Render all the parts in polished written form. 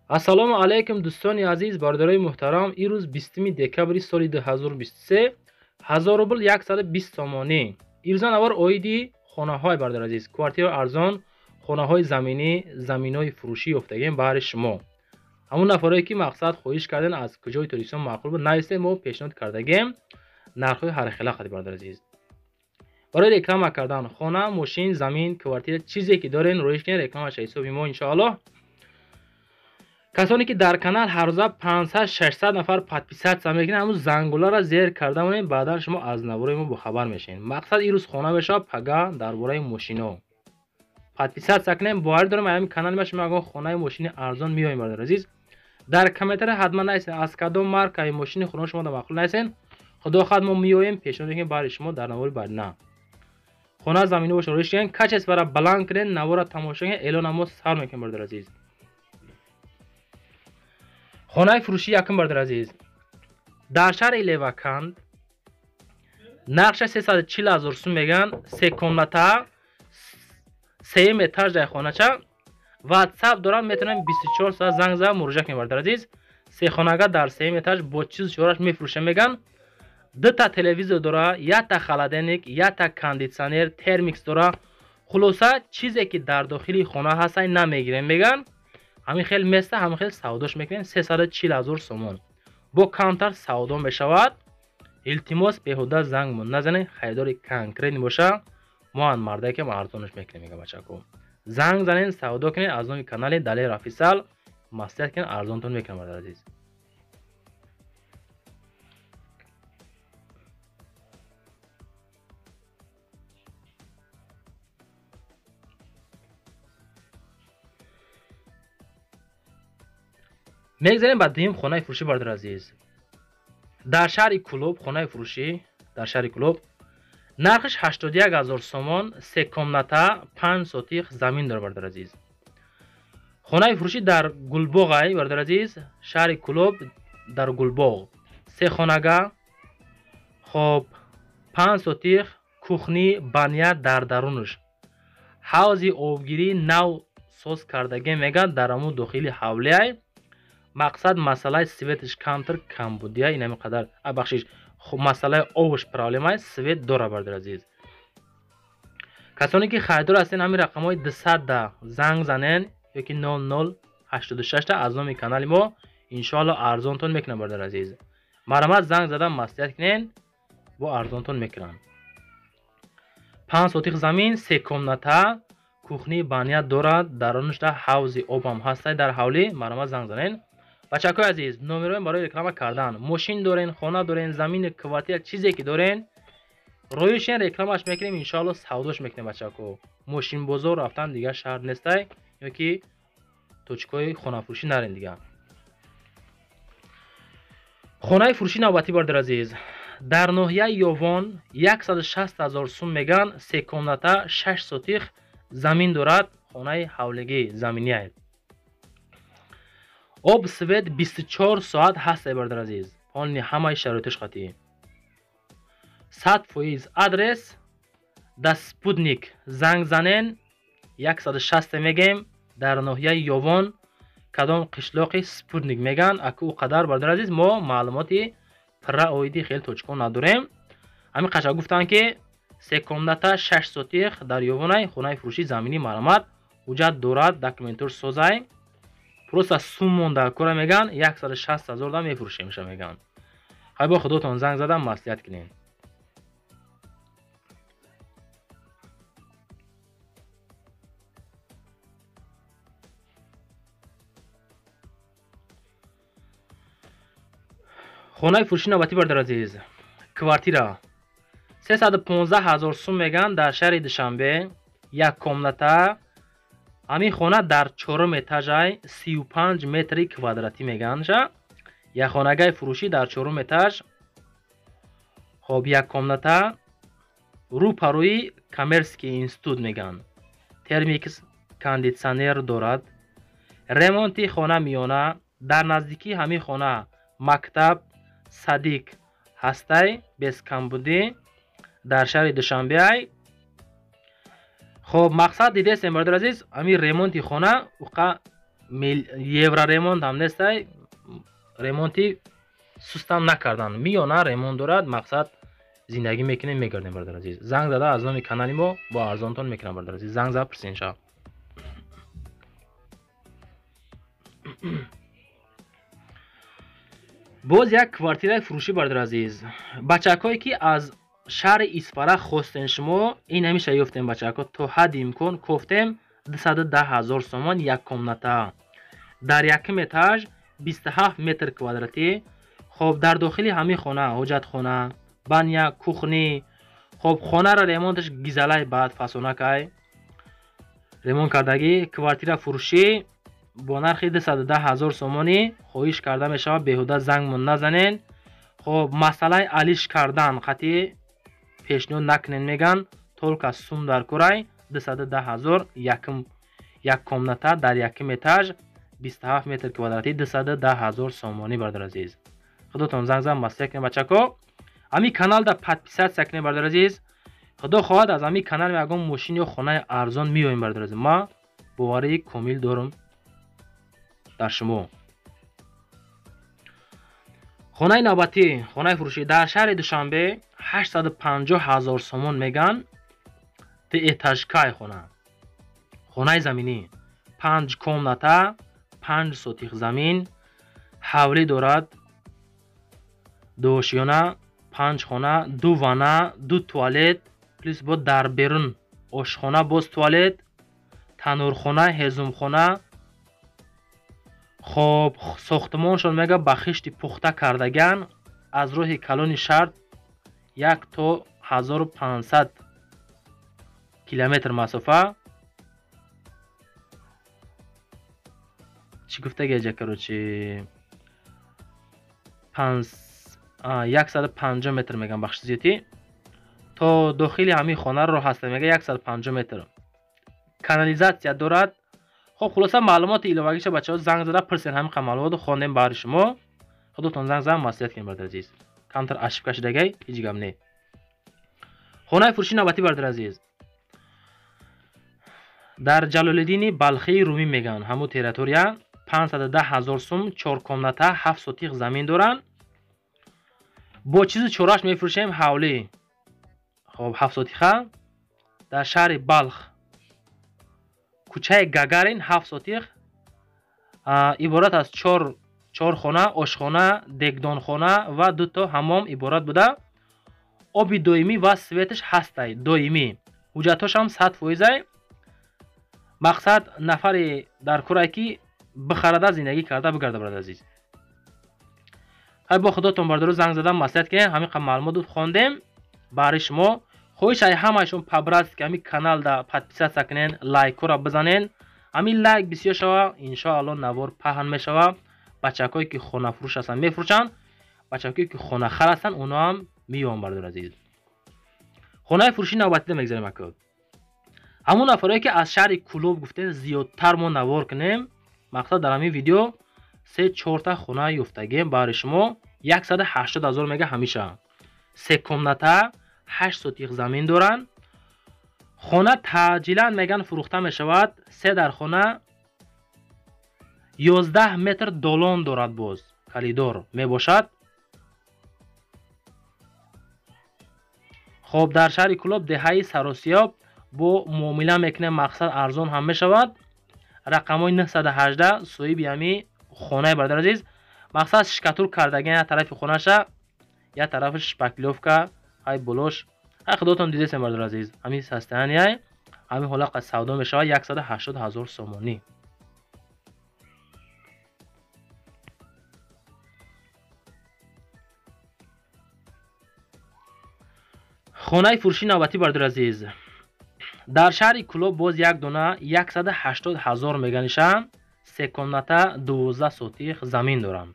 ассалому алайкум дӯстони азиз, бародарои муҳтарам. ирӯз 20 декабри соли 2023 1000 рубл 120 сомонӣ. ирӯза навар оиди хонаҳои бародар азиз, квартира арзон, хонаҳои заминӣ, заминҳои фурӯшӣ ёфтагем баҳри шумо. ҳамон нафаре ки мақсад хоҳиш карден аз куҷои туристон маъқул буд нависед, мо пешниҳод кардагем нархҳои ҳархела хади бародар азиз. барои реклама кардан хона, мошин, замин, квартира чизе ки дорен рӯиш кунед, рекламаша ҳисоби мо иншоаллоҳ. касоне ки дар канал ҳар рӯза 500-600 нафар подписатсия мекунед, ҳамун зангулара зер карда монед, баъдан шумо аз навораи мо бохабар мешавед. мақсад ирӯз хона мешавад пага дар бораи мошино. подписатсия кунем, боварӣ дорем ҳамин канали ма шумо агон хонаи мошини арзон меоем бародар азиз. дар комментария ҳатман нависед аз кадом маркаи мошини хона шумо дар мақул нависед. худо хад мо меоем пешниҳод мекунем баъди шумо дар навори баъд на. хона заминӣ боша, рӯиш кунед, качес бара баланд кунед, навора тамошо кунед, эълона мо сар мекунем бародар азиз. хонаи фурӯшӣ якум бародар азиз. дар шаҳри Леваканд нархша 340 000 сум меган, 3 комната, 3 этаждаи хонача. ватсап дорам, метавонем 24 соат занг зада муроҷиат кунем бародар азиз. 3 хонага дар 3 этаж бо чизу чораш мефурӯшем меган. 2 та телевизор дора, 1 та холодильник, 1 та кондитсионер, термикс дора. хулоса чизе ки дар дохили хона ҳастай намегирем меган. ҳамин хел места, ҳамин хел савдош мекунем. 340 000 сомон бо камтар савдо мешавад. илтимос беҳуда зангмон назанед, харидори конкретни боша, мо ан марде ки арзонаш мекунем мега бачако. занг занед, савдо кунед, аз номи канали Далер Офисал маслиҳат кунед, арзонтон мекунам бародар азиз. мегзарем ба дуюм хонаи фурӯшӣ бародар азиз. дар шаҳри Кулуб хонаи фурӯшӣ дар шаҳри Кулуб нархиш 81 000 сомон, 3 комната, 5 сотих замин дорад бародар азиз. хонаи фурӯшӣ дар Гулбоғ ай бародар азиз, шаҳри Кулуб дар Гулбоғ 3 хонага, хоб 5 сотих, кухни, баня дар дарунаш, ҳавзи обгирӣ нав соз кардаге меган дар амун дохили ҳавлӣ ай. мақсад масъалаи светиш камтар кам будия, ин ҳамин қадар бахшиш масъалаи обш проблемаи свет дора бародар азиз. касоне ки харидор ҳастен, ҳамин рақамҳои 200 да занг занен ёки 0086 да аз номи канали мо иншоаллоҳ арзонтон мекунам бародар азиз. марамат занг зада маслиҳат кунед, бо арзонтон мекунам. 5 сотих замин, 3 комната, кухни, баня дорад, дарунашда ҳавзи обам ҳастай дар ҳавлӣ. марамат занг занед. бачакои азиз, номероем барои реклама кардан, мошин дорен, хона дорен, замини, квартира чизе ки дорен, рӯишен рекламаш мекунем, иншоаллоҳ савдош мекунем бачако. мошин бозор рафтан дигар шаҳр нестай, ёки точкаи хонафурӯшӣ нарен дигар. хонаи фурӯшӣ навбатӣ бародар азиз. дар ноҳияи Ёвон 160 000 сум меган, 3 комната, 6 сотих замин дорад. хонаи ҳавлигӣ заминӣ аст. об свет 24 соат ҳаст бародар азиз. ҳолни ҳамаи шароиташ қатӣ. 100% адрес да Спутник занг занен 160 мегем дар ноҳияи Ёвон, кадом қишлоқи Спутник меган. аку қадар бародар азиз, мо маълумоти пурра оиди хел точкон надорем. ҳамин қаша гуфтам ки 3 комната, 6 сотих дар Ёвонай, хонаи фурӯшӣ заминӣ марамат ҳуҷҷат дорад, документор созай. просто сум монда кора меган, 160 000 да мефурӯшем ша меган. ҳай бо худотон занг зада маслиҳат кунед. хонаи фурӯшӣ навбатӣ бародар азиз. квартира 315 000 сум меган дар шаҳри Душанбе, 1 комната. ҳамин хона дар 4 этажай, 35 метри квадратӣ меганша. як хонагаи фурӯшӣ дар 4 этаж, хоб 1 комната, рӯпарӯи коммерческий институт меган. термикс, кондитсионер дорад. ремонти хона миёна. дар наздикии ҳамин хона мактаб, садик ҳастай без камбудӣ дар шаҳри Душанбе ай. хоб мақсад дидесем бародар азиз, ҳамин ремонти хона уқа евро ремонт ҳам нестай, ремонти сустам накардан, миёна ремонт дорад, мақсад зиндагӣ мекунем, мегардем бародар азиз. Занг зада аз номи канали мо бо арзонтон мекунам бародар азиз. Занг зада пурсин шав. боз як квартираи фурӯшӣ бародар азиз. Бачакҳое ки аз шаҳри Исфара хостен шумо, ин ҳамиша ёфтем бачако, то ҳадди имкон кофтем 210 000 сомон як комната. Дар якум этаж 27 метр квадратӣ. خب در داخل همین خانه، حاجت خانه، بانیا، کухні، خب خانه را ремонтش گیزالای بعد فاسونه کای. ремонт کردگی کвартира فروشی با نرخ 210 000 سومانی خواهش کرده می شود، بیهوده زنگ من نزنین. خب مسئله علیش کردن خطی پیشنهاد نکنین، میگن تولک از سوم در کورای 210 000 یک کمنته در یکم اتاج 27 متر کвадратӣ 210 000 сомонӣ бародар азиз. خودتون زنگ زن مستر کنید بچه‌ها. امی کانال دا подписаться کنید برادر عزیز. خدا خواهد از امی کانال میگم ماشین یا خانه ارزان میویم برادر عزیز. ما باوری کامل دارم در شما. خانه نوبتی، خانه فروشی در شهر دوشنبه 850 000 سومون میگن. ته اتاژکای خانه. خانه زمینی 5 کمنته 5 سوتیق زمین، حولی دارد، دو آشیانه، 5 خانه، 2 وانه، 2 توالت، پلیس با در بیرون آشخانه، باز توالت، تنورخانه، هضمخانه. خب ساختمانشون میگه با خشت پخته کردگان، از راه کلان شهر 1 تا 1500 کیلومتر مسافه. چی گفته گیجه کرو چی 150 متر میگم بخش زیادی تا داخل همین خانه رو هست، میگه 150 متر. کانالیزاسیا دارد. خب خلاصه معلومات ایلوگیش بچه‌ها زنگ زده پرسین، همین معلومات خواندیم برای شما. خودتون زنگ زدن مصلحت کنید برادر عزیز. کمتر اشک کشیدگی هیچ گم نه. خانه فروشی نوبتی برادر عزیز در جلالالدین بلخی رومی میگن، همون تریتوریا 510 000 سوم، 4 کمنته 7 سوتیق زمین دارن. با چیز چوراش میفروشیم حولی. خب 7 سوتیقه در شهر بلخ کوچه گاگارین 7 سوتیق عبارت از 4 خانه، آشخانه، دگدان خانه و 2 تا حمام عبارت بوده. آبی دائمی و سویتش هسته دائمی. حجتاش هم 100%. مقصد نفر در کورای کی بخرده زندگی کرده بگرده برادر عزیز. های با خداتون بردارو زنگ زدم مصلحت که همین معلومات خواندیم برای شما. خواهش های همهشون پبرست که همین کانال دا подписаться کنین، لایک رو بزنین. همین لایک بسیار شوه ان شاء الله نوار پهن میشوه. بچه‌هایی که خانه فروش هستن میفروشن، بچه‌هایی که خانه خر هستن اونا هم میوان برادر عزیز. خانه فروشی نوبتی میگذاریم اکو. همون نفرایی که از شهر کلوب گفتن زیادتر ما نوار کنیم، مقصد در همین ویدیو 3-4 تا خانه یافتگیم برای شما. 180,000 میگه همیشه. 3 کمنته 8 سوتیق زمین دارن. خانه تعجیلا میگن فروخته میشود. 3 در خانه 11 متر دالان دارد، باز کلیدار میباشد. خب در شهر کلوب دهه سراسیاب با معامله میکنه، مقصد ارزان هم میشود. رقمای 918 صاحب یمی خانه برادر عزیز. مقصد شکاتور کردگی یا طرف خونه‌شه یا طرفش شپکلوفکا های بلوش. های خداتون دیدین برادر عزیز. همین سستانی های همین حلقه سودا میشه 180,000 سومانی. خانه فروشی نوبتی برادر عزیز در شهر کلوب باز یک دونه 180,000 میگنشم. 3 کمنته 12 سوتیق زمین دارم.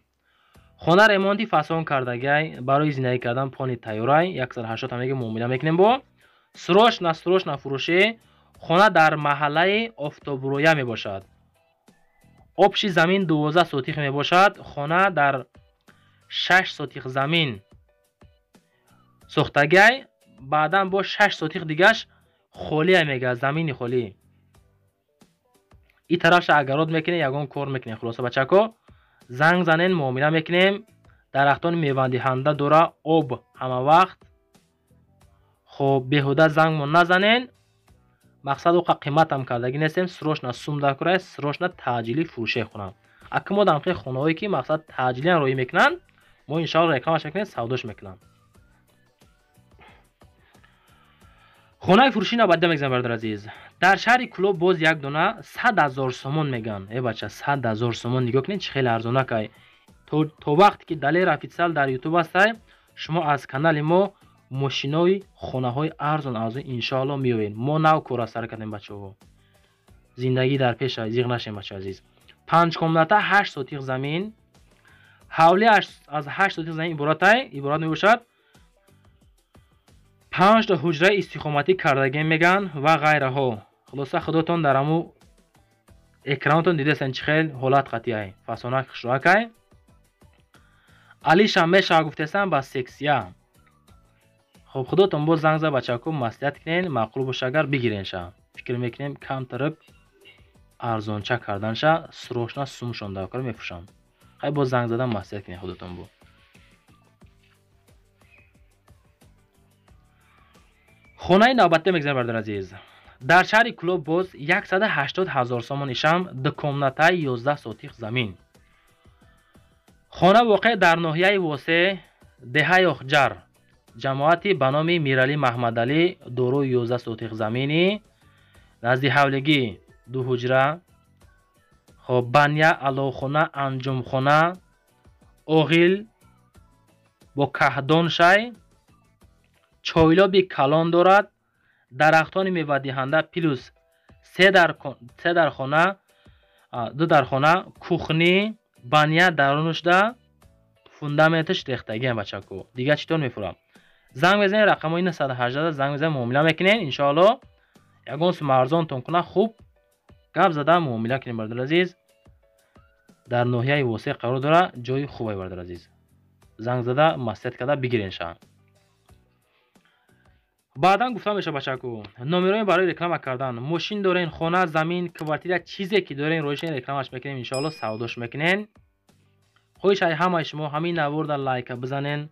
خانه ремонти فاسون کردگی برای زندگی کردن پانی تیارای 180 میگه معامله میکنیم با سروش نفروشی. خانه در محله آفتابرویا می باشد. آبش زمین 12 سوتیق می باشد. خانه در 6 سوتیق زمین ساختگی، بعدا با 6 سوتیق دیگهش خالی میگه، زمین خالی. این طرفش اگرات میکنه یگان کار میکنه. خلاصه بچه‌ها زنگ زنین معامله میکنیم. درختان میوه دهنده داره آب همه وقت. خب بیهوده زنگ مون نزنین. مقصد او قیمت هم کردگی نیستیم. سروشنا سوم دکره سروشنا تعجیلی فروشه خونم. اگه ما دامخه خونه هایی که مقصد تعجیلی روی میکنن ما انشاءالله رکلامش میکنیم سوداش میکنن. خونه فروشی نباید میگذارم برادر عزیز. در شهر کلوب باز یک دونه 100,000 سومون میگن. ای بچه 100,000 سومون نگاه کنین چه خیلی ارزونه که تو وقتی که دلیر افیسال در یوتیوب هست شما از کانال ما ماشینای خونه های ارزون از انشاءالله میوین. ما نو کورا سر کردیم بچه‌ها. زندگی در پیش زیغ نشیم بچه عزیز. 5 کمناته 8 سوتیق زمین. حولی از 8 سوتیق زمین عبارت میباشد 5 تا حجره استخامتی کردگی میگن و غیره ها. خلاصه خودتون در امو اکرانتون دیده سن چه خیلی حالت قطعی فاسونه خشراکای علی شمه شا گفتستن با سکسیه. خب خودتون باز زنگ زد بچه‌ها مصلحت کنین معقول باشه اگر بگیرین شا. فکر میکنیم کم ترک ارزون چه کردن شا سروشنا سومشون داکر میفروشن. خیلی باز زنگ زدن مصلحت کنین خودتون بو. خونه نوبته میگذارم برادر عزیز. در شهر کلوب باز 180,000 سومون ایشم دو کمناته 11 سوتیق زمین. خانه واقع در ناحیه واسه دهه اخجر جماعتی به نام میرعلی محمد علی دورو 11 سوتیق زمینی نزدی حولگی 2 حجره. خب بنیه علاخونه انجام خونه اوغیل با کهدان شای چایلابی کلان دارد. درختان میوه دهنده پلوس 3 در خانه 2 در خانه کوخنی بنیه درونش ده فوندامنتش ریختگی بچه‌ها. دیگه چطور میفروام؟ زنگ بزنید رقم این 118 زنگ بزنید معامله میکنین انشاءالله یگان سوم ارزانتون کنه. خوب گپ زده معامله کنین برادر عزیز. در ناحیه واسع قرار داره جای خوبه برادر عزیز. زنگ زده مصلحت کرده بگیرین شان. بعدا گفتم میشه بچه‌ها نمره‌ای برای رکلام کردن ماشین دارین خونه زمین کوارتیر چیزی که دارین رویش رکلامش میکنین انشاءالله سوداش میکنین. خوش های همه شما همین نورد لایک بزنین.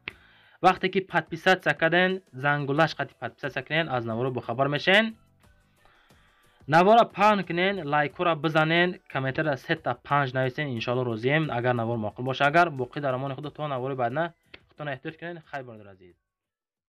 وقتی که پادپیسات سکدن زنگولش قطعی پادپیسات سکنین از نوارو بخبر میشین. نوارا پان کنین لایک را بزنین کامنت را 3 تا 5 نویسین انشاءالله روزیم اگر نوار معقول باشه. اگر باقی درمان خودتون نوار بعد نه خودتون احتیاط کنین. خیر برادر عزیز.